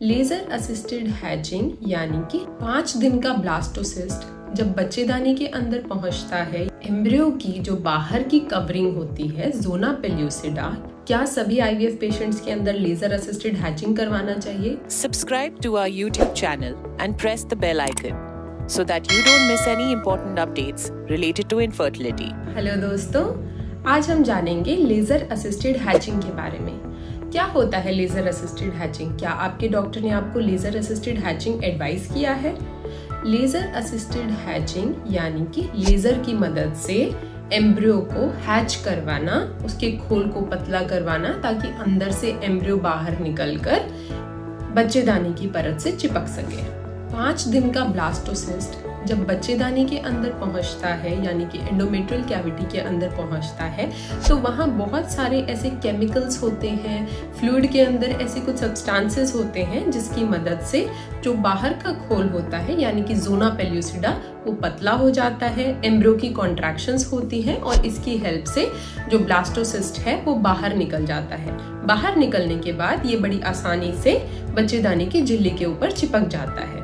Laser assisted hatching यानी कि 5 दिन का ब्लास्टोसिस्ट जब बच्चेदानी के अंदर पहुंचता है, एम्ब्रियो की जो बाहर की कवरिंग होती है ज़ोना पेल्यूसिडा, क्या सभी आईवीएफ पेशेंट्स के अंदर लेजर असिस्टेड हैचिंग करवाना चाहिए? Subscribe to our YouTube channel and press the bell icon so that you don't miss any important updates related to infertility. Hello दोस्तों, आज हम जानेंगे लेजर असिस्टेड हैचिंग के बारे में। क्या होता है लेजर असिस्टेड हैचिंग? क्या आपके डॉक्टर ने आपको लेजर असिस्टेड हैचिंग एडवाइस किया है? लेजर असिस्टेड हैचिंग यानी कि लेजर की मदद से एम्ब्रियो को हैच करवाना, उसके खोल को पतला करवाना ताकि अंदर से एम्ब्रियो बाहर निकलकर बच्चेदानी की परत से चिपक सके। 5 दिन का ब्लास्टोसिस्ट जब बच्चेदानी के अंदर पहुंचता है यानी कि एंडोमेट्रियल कैविटी के अंदर पहुंचता है, तो वहाँ बहुत सारे ऐसे केमिकल्स होते हैं, फ्लूइड के अंदर ऐसे कुछ सब्सटेंसेस होते हैं जिसकी मदद से जो बाहर का खोल होता है यानी कि ज़ोना पेल्यूसिडा वो पतला हो जाता है, एम्ब्रियो की कॉन्ट्रैक्शंस होती हैं और इसकी हेल्प से जो ब्लास्टोसिस्ट है वो बाहर निकल जाता है। बाहर निकलने के बाद ये बड़ी आसानी से बच्चेदानी की झिल्ली के ऊपर चिपक जाता है।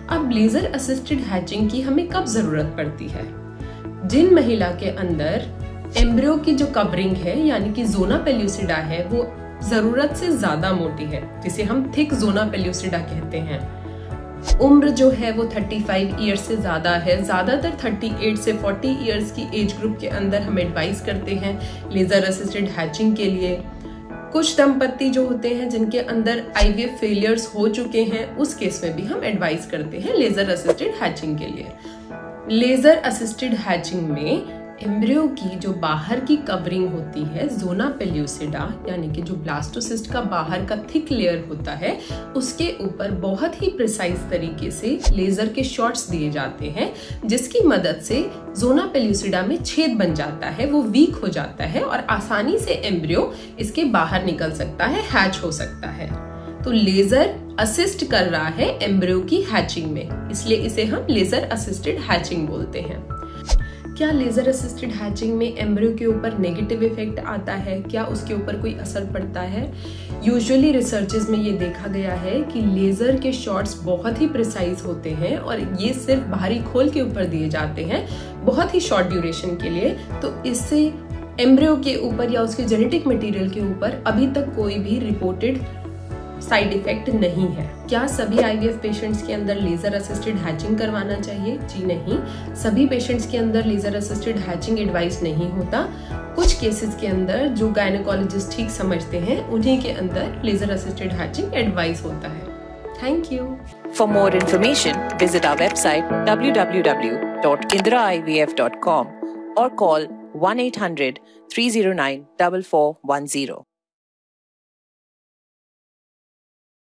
अब लेजर असिस्टेड हैचिंग की हमें कब जरूरत पड़ती है? जिन महिला के अंदर एम्ब्रियो की जो कवरिंग है यानी कि ज़ोना पेल्यूसिडा है वो जरूरत से ज्यादा मोटी है, जिसे हम थिक ज़ोना पेल्यूसिडा कहते हैं। उम्र जो है वो 35 ईयर्स से ज्यादा है, ज्यादातर 38 से 40 ईयर्स की एज ग्रुप के अंदर हम एडवाइस करते हैं लेजर असिस्टेड हैचिंग के लिए। कुछ दंपत्ति जो होते हैं जिनके अंदर आईवीएफ फेलियर्स हो चुके हैं, उस केस में भी हम एडवाइस करते हैं लेजर असिस्टेड हैचिंग के लिए। लेजर असिस्टेड हैचिंग में एम्ब्रियो की जो बाहर की कवरिंग होती है ज़ोना पेल्यूसिडा यानी कि जो ब्लास्टोसिस्ट का बाहर का थिक लेयर होता है, उसके ऊपर बहुत ही प्रिसाइज तरीके से लेजर के शॉट्स दिए जाते हैं जिसकी मदद से ज़ोना पेल्यूसिडा में छेद बन जाता है, वो वीक हो जाता है और आसानी से एम्ब्रियो इसके बाहर निकल सकता है, हैच हो सकता है। तो लेजर असिस्ट कर रहा है एम्ब्रियो की हैचिंग में, इसलिए इसे हम लेजर असिस्टेड हैचिंग बोलते हैं। क्या लेजर असिस्टेड हैचिंग में एम्ब्रियो के ऊपर नेगेटिव इफेक्ट आता है? क्या उसके ऊपर कोई असर पड़ता है? यूजुअली रिसर्चेस में ये देखा गया है कि लेजर के शॉट्स बहुत ही प्रिसाइज होते हैं और ये सिर्फ बाहरी खोल के ऊपर दिए जाते हैं बहुत ही शॉर्ट ड्यूरेशन के लिए, तो इससे एम्ब्रियो के ऊपर या उसके जेनेटिक मटेरियल के ऊपर अभी तक कोई भी रिपोर्टेड साइड इफेक्ट नहीं है। क्या सभी आईवीएफ पेशेंट्स के अंदर लेजर असिस्टेड हैचिंग करवाना चाहिए? जी नहीं, सभी पेशेंट्स के अंदर लेजर असिस्टेड हैचिंग एडवाइस नहीं होता। कुछ केसेस के अंदर जो गायनेकोलॉजिस्ट ठीक समझते हैं उन्हीं के अंदर लेजर असिस्टेड हैचिंग एडवाइस होता है। Thank you. For more information, visit our website www.indraivf.com or call 1-800-309-4410.